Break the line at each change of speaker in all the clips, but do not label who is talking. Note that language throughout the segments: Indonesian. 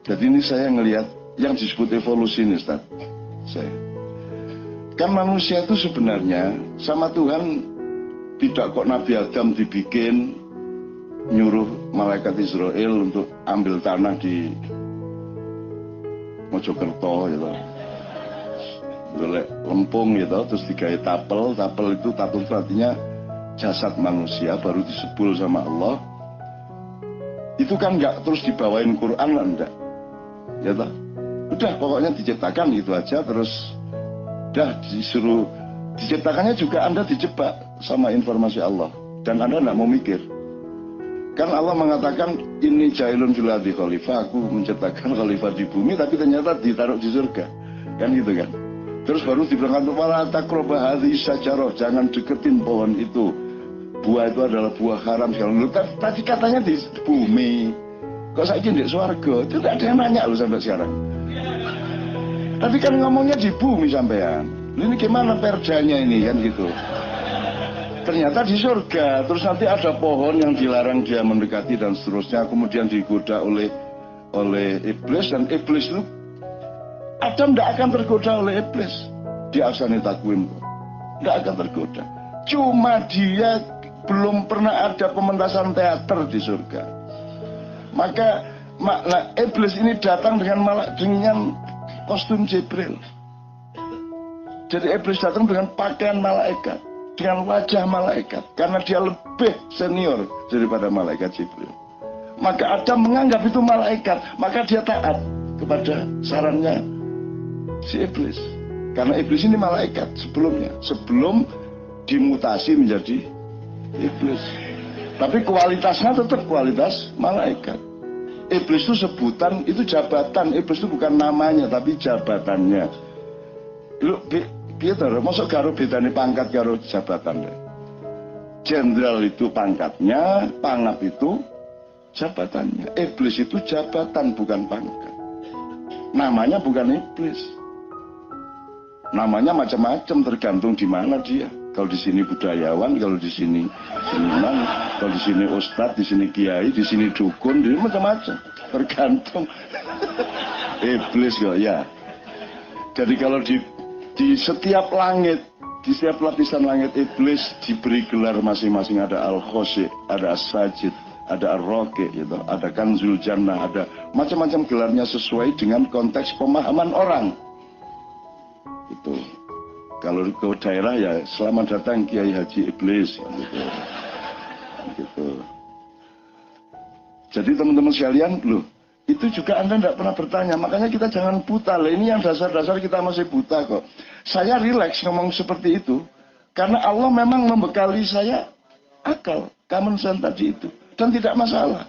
Jadi ini saya ngelihat yang disebut evolusi ini, Ustaz. Kan manusia itu sebenarnya sama Tuhan tidak kok Nabi Adam dibikin nyuruh malaikat Israel untuk ambil tanah di Mojokerto gitu. Golek lempung gitu, terus digawe tapel itu artinya jasad manusia baru disebul sama Allah. Itu kan nggak terus dibawain Quran lah, enggak. Ya toh? Udah pokoknya diciptakan gitu aja, terus udah disuruh diciptakannya juga Anda dijebak sama informasi Allah dan Anda nggak mau mikir. Kan Allah mengatakan ini jailun fil ardi khalifah, aku menciptakan khalifah di bumi, tapi ternyata ditaruh di surga. Kan gitu kan. Terus baru dibilang wala taqrabu hadhihi syajarah, jangan deketin pohon itu. Buah itu adalah buah haram sekali. Tadi katanya di bumi. Kok saiki di surga? Itu tidak ada yang nanya loh sampai sekarang. Tadi kan ngomongnya di bumi sampean. Ini gimana perdanya ini kan gitu. Ternyata di surga. Terus nanti ada pohon yang dilarang dia mendekati dan seterusnya. Kemudian digoda oleh iblis, dan iblis itu Adam tidak akan tergoda oleh iblis di Ahsani Taqwim, tidak akan tergoda. Cuma dia belum pernah ada pementasan teater di surga. Maka iblis ini datang dengan kostum Jibril. Jadi iblis datang dengan pakaian malaikat, dengan wajah malaikat, karena dia lebih senior daripada malaikat Jibril. Maka Adam menganggap itu malaikat, maka dia taat kepada sarannya si iblis. Karena iblis ini malaikat sebelumnya, sebelum dimutasi menjadi iblis. Tapi kualitasnya tetap kualitas malaikat. Iblis itu sebutan, itu jabatan. Iblis itu bukan namanya, tapi jabatannya. Lu gitu, masuk karo bedane pangkat karo jabatan. Jenderal itu pangkatnya, pangap itu jabatannya. Iblis itu jabatan, bukan pangkat. Namanya bukan iblis. Namanya macam-macam, tergantung di mana dia. Kalau di sini budayawan, kalau di sini seniman, kalau di sini ustadz, di sini kiai, di sini dukun, di macam-macam, tergantung. Iblis kok ya. Jadi kalau di setiap langit, di setiap lapisan langit iblis diberi gelar masing-masing. Ada al-khosi, ada as-sajid, ada ar-roki, gitu. Ada kanzul jannah, ada macam-macam gelarnya sesuai dengan konteks pemahaman orang. Itu kalau ke daerah ya selamat datang Kiai Haji Iblis gitu. Gitu. Jadi teman-teman sekalian, loh, itu juga Anda tidak pernah bertanya. Makanya kita jangan buta lah. Ini yang dasar-dasar kita masih buta kok. Saya rileks ngomong seperti itu karena Allah memang membekali saya akal, common sense tadi itu, dan tidak masalah.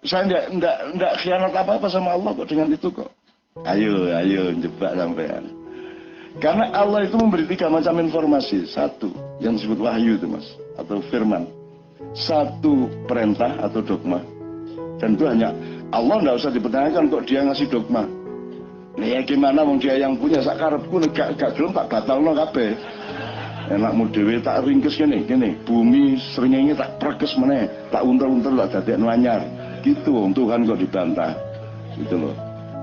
Saya tidak khianat apa-apa sama Allah kok dengan itu kok. Ayo jebak sampean. Karena Allah itu memberi 3 macam informasi. Satu, yang disebut wahyu itu mas, atau firman. Satu, perintah atau dogma. Dan itu hanya Allah, tidak usah dipertanyakan kok dia ngasih dogma. Nah ya gimana wong dia yang punya sakarepku gak gelem tak batalno kabeh. Enakmu dhewe tak ringkes gini, bumi srengenge tak perkes meneh, tak unter-unter tak dadekno anyar. Gitu wong Tuhan kok dibantah. Gitu loh.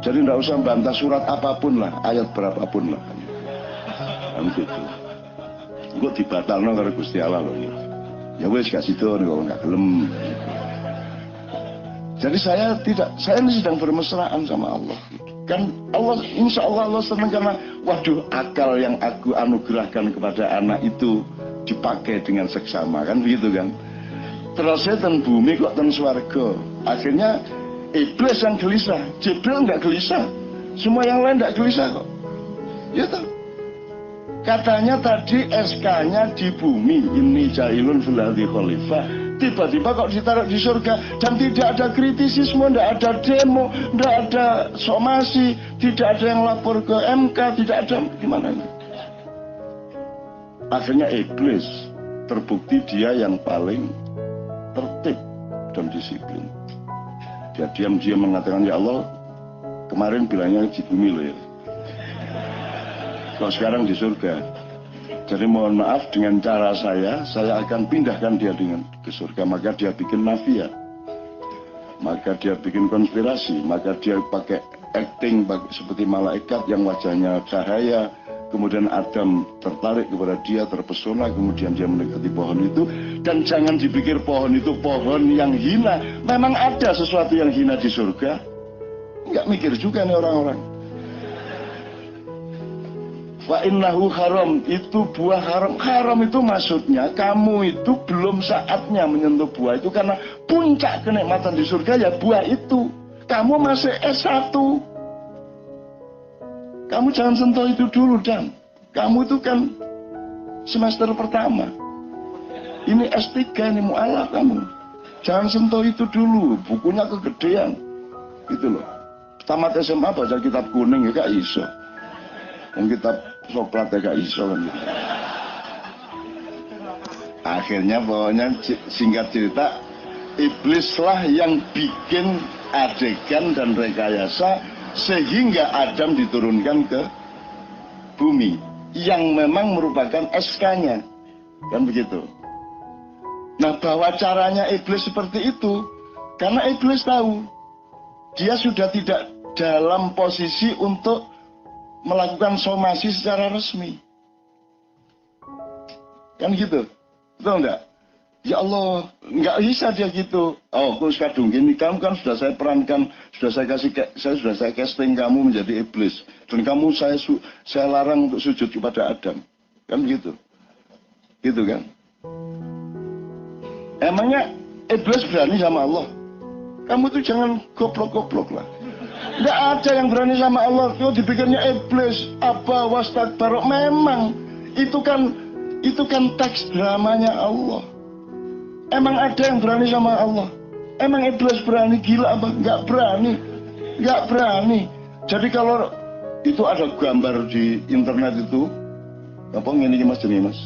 Jadi tidak usah bantah surat apapun lah, ayat berapapun lah. Gitu. Kok dibatalno karo Gusti Allah lho. Ya wis gak sido kok gak gelem. Jadi saya ini sedang bermesraan sama Allah. Kan Allah, insya Allah Allah senang karena waduh akal yang aku anugerahkan kepada anak itu dipakai dengan seksama, kan begitu kan. Terus saya ten bumi kok ten swarga. Akhirnya iblis yang gelisah, Jibril nggak gelisah, semua yang lain nggak gelisah kok. Ya toh. Katanya tadi SK-nya di bumi, ini jailun fil ardi khalifah. Tiba-tiba kok ditaruh di surga dan tidak ada kritisisme, tidak ada demo, tidak ada somasi, tidak ada yang lapor ke MK, tidak ada gimana ini. Akhirnya iblis terbukti dia yang paling tertib dan disiplin. Dia diam-diam mengatakan, ya Allah, kemarin bilangnya di bumi loh ya. Kalau sekarang di surga. Jadi mohon maaf, dengan cara saya akan pindahkan dia ke surga. Maka dia bikin mafia. maka dia bikin konspirasi, maka dia pakai acting seperti malaikat yang wajahnya cahaya. Kemudian Adam tertarik kepada dia, terpesona, kemudian dia mendekati pohon itu. Dan jangan dipikir pohon itu pohon yang hina. Memang ada sesuatu yang hina di surga. Nggak mikir juga nih orang-orang. Wa innahu haram, itu buah haram. Haram itu maksudnya kamu itu belum saatnya menyentuh buah itu, karena puncak kenikmatan di surga ya buah itu. Kamu masih S1. Kamu jangan sentuh itu dulu, Dan. Kamu itu kan semester pertama. Ini S3, ini mu'alaf kamu. Jangan sentuh itu dulu, bukunya kegedean. Gitu loh. Tamat SMA baca kitab kuning ya gak iso. Yang kitab coklat ya gak iso kan gitu. Akhirnya pokoknya singkat cerita, iblislah yang bikin adegan dan rekayasa sehingga Adam diturunkan ke bumi yang memang merupakan SK-nya, kan begitu. Nah, bahwa caranya iblis seperti itu karena iblis tahu dia sudah tidak dalam posisi untuk melakukan somasi secara resmi, kan gitu, betul enggak? Ya Allah, nggak bisa dia gitu. Oh, Kus Kadung, ini kamu kan sudah saya perankan, sudah saya casting kamu menjadi iblis, dan kamu saya larang untuk sujud kepada Adam, kan begitu, gitu kan? Emangnya iblis berani sama Allah? Kamu tuh jangan goblok-goblok lah. Nggak ada yang berani sama Allah. Yo dipikirnya iblis apa wastakbar. Memang itu kan teks dramanya Allah. Emang ada yang berani sama Allah? Emang iblis berani? Gila apa? Nggak berani. Nggak berani. Jadi kalau itu ada gambar di internet itu, apa ini mas jenis mas?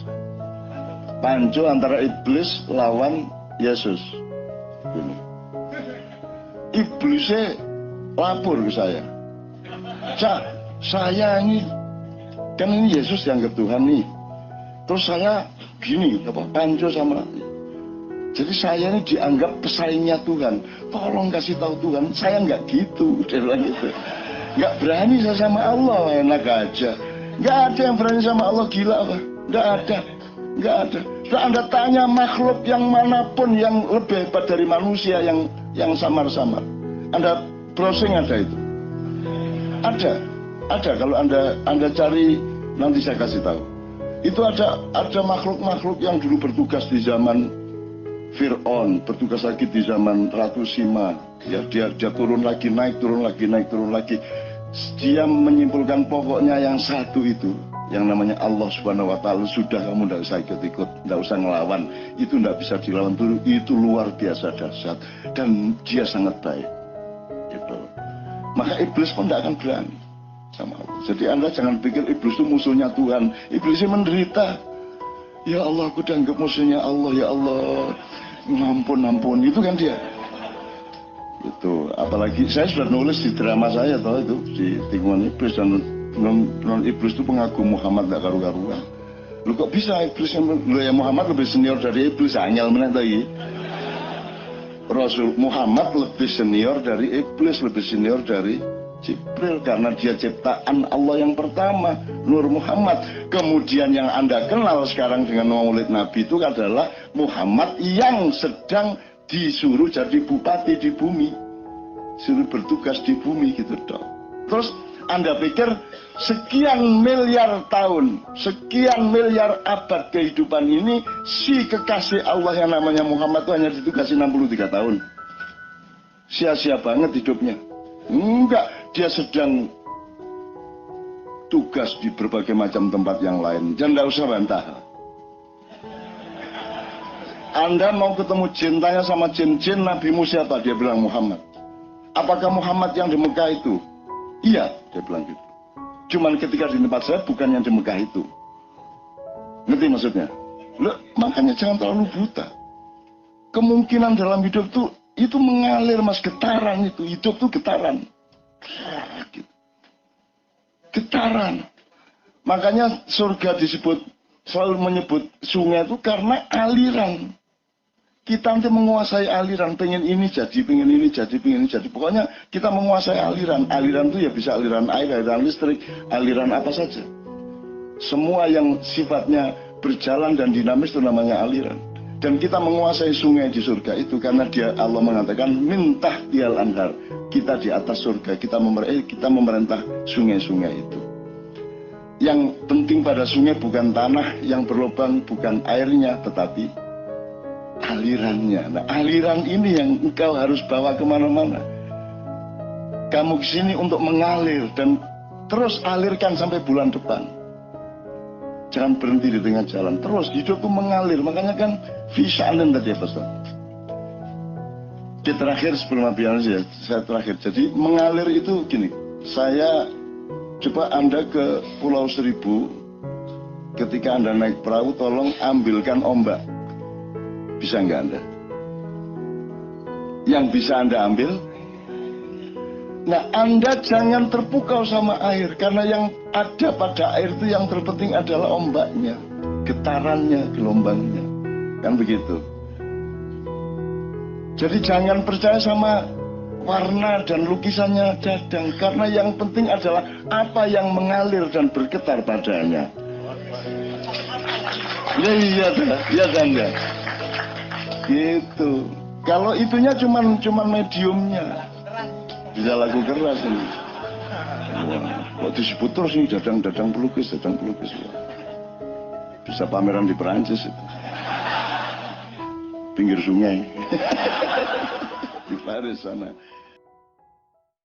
Panco antara iblis lawan Yesus. Ini. Iblisnya lapor ke saya. Saya ini kan ini Yesus dianggap Tuhan nih. Terus saya gini, apa Panco sama. Jadi saya ini dianggap pesaingnya Tuhan. Tolong kasih tahu Tuhan, saya nggak gitu. Dia bilang gitu. Nggak berani saya sama Allah, enak aja. Nggak ada yang berani sama Allah, gila apa? Nggak ada. Nggak ada. Setelah Anda tanya makhluk yang manapun yang lebih hebat dari manusia yang samar-samar. Anda browsing ada itu. Ada. Kalau Anda cari nanti saya kasih tahu. Itu ada makhluk-makhluk yang dulu bertugas di zaman Fir'aun, bertugas lagi di zaman Ratu Sima. Ya, dia turun lagi, naik, turun lagi, naik, turun lagi. Dia menyimpulkan pokoknya yang satu itu, yang namanya Allah Subhanahu wa Ta'ala. Sudah, kamu tidak usah ikut-ikut, tidak usah ngelawan. Itu tidak bisa dilawan dulu. Itu luar biasa dahsyat dan dia sangat baik. Gitu. Maka iblis pun tidak akan berani sama Allah. Jadi Anda jangan pikir iblis itu musuhnya Tuhan. Iblisnya menderita. Ya Allah, aku dianggap musuhnya Allah, ya Allah. Ampun, itu kan dia. Itu, apalagi saya sudah nulis di drama saya tahu itu di tikungan iblis, dan non iblis itu pengagum Muhammad gak karu-karuan. Lu kok bisa iblis yang Muhammad lebih senior dari iblis? Anyal meneh lagi. Rasul Muhammad lebih senior dari iblis, lebih senior dari Jibril, karena dia ciptaan Allah yang pertama, Nur Muhammad. Kemudian yang Anda kenal sekarang dengan Maulid Nabi itu adalah Muhammad yang sedang disuruh jadi bupati di bumi, suruh bertugas di bumi gitu dong. Terus Anda pikir sekian miliar tahun, sekian miliar abad kehidupan ini, si kekasih Allah yang namanya Muhammad itu hanya ditugasi 63 tahun. Sia-sia banget hidupnya. Enggak, dia sedang tugas di berbagai macam tempat yang lain. Jangan tidak usah bantah. Anda mau ketemu jin, tanya sama jin, nabimu siapa? Dia bilang Muhammad. Apakah Muhammad yang di Mekah itu? Iya, dia bilang gitu. Cuman ketika di tempat saya bukan yang di Mekah itu. Ngerti maksudnya? Loh, makanya jangan terlalu buta. Kemungkinan dalam hidup tuh itu mengalir, mas, getaran itu. Hidup tuh getaran. Getaran. Makanya surga disebut, selalu menyebut sungai itu karena aliran. Kita nanti menguasai aliran, pengen ini jadi, pengen ini jadi, pengen ini jadi. Pokoknya kita menguasai aliran. Aliran itu ya bisa aliran air, aliran listrik, aliran apa saja. Semua yang sifatnya berjalan dan dinamis itu namanya aliran. Dan kita menguasai sungai di surga itu karena dia Allah mengatakan mintah tial anhar. Kita di atas surga, kita memerintah sungai-sungai itu. Yang penting pada sungai bukan tanah yang berlubang, bukan airnya, tetapi alirannya. Nah, aliran ini yang engkau harus bawa kemana-mana. Kamu kesini untuk mengalir dan terus alirkan sampai bulan depan. Jangan berhenti di tengah jalan. Terus hidupku mengalir. Makanya kan visa'anin tadi ya Ustaz. Di terakhir sebelum habis ya, saya terakhir. Jadi mengalir itu gini. Saya coba Anda ke Pulau Seribu. Ketika Anda naik perahu, tolong ambilkan ombak. Bisa nggak Anda? Yang bisa Anda ambil? Nah, Anda jangan terpukau sama air. Karena yang ada pada air itu yang terpenting adalah ombaknya, getarannya, gelombangnya. Kan begitu. Jadi jangan percaya sama warna dan lukisannya Dadang. Karena yang penting adalah apa yang mengalir dan bergetar padanya. Ya iya dah, ya Anda. Gitu. Kalau itunya cuman mediumnya. Bisa lagu keras ini. Wah, kok disebut terus nih dadang pelukis. Bisa pameran di Perancis itu. Pinggir sungai. Di Paris sana.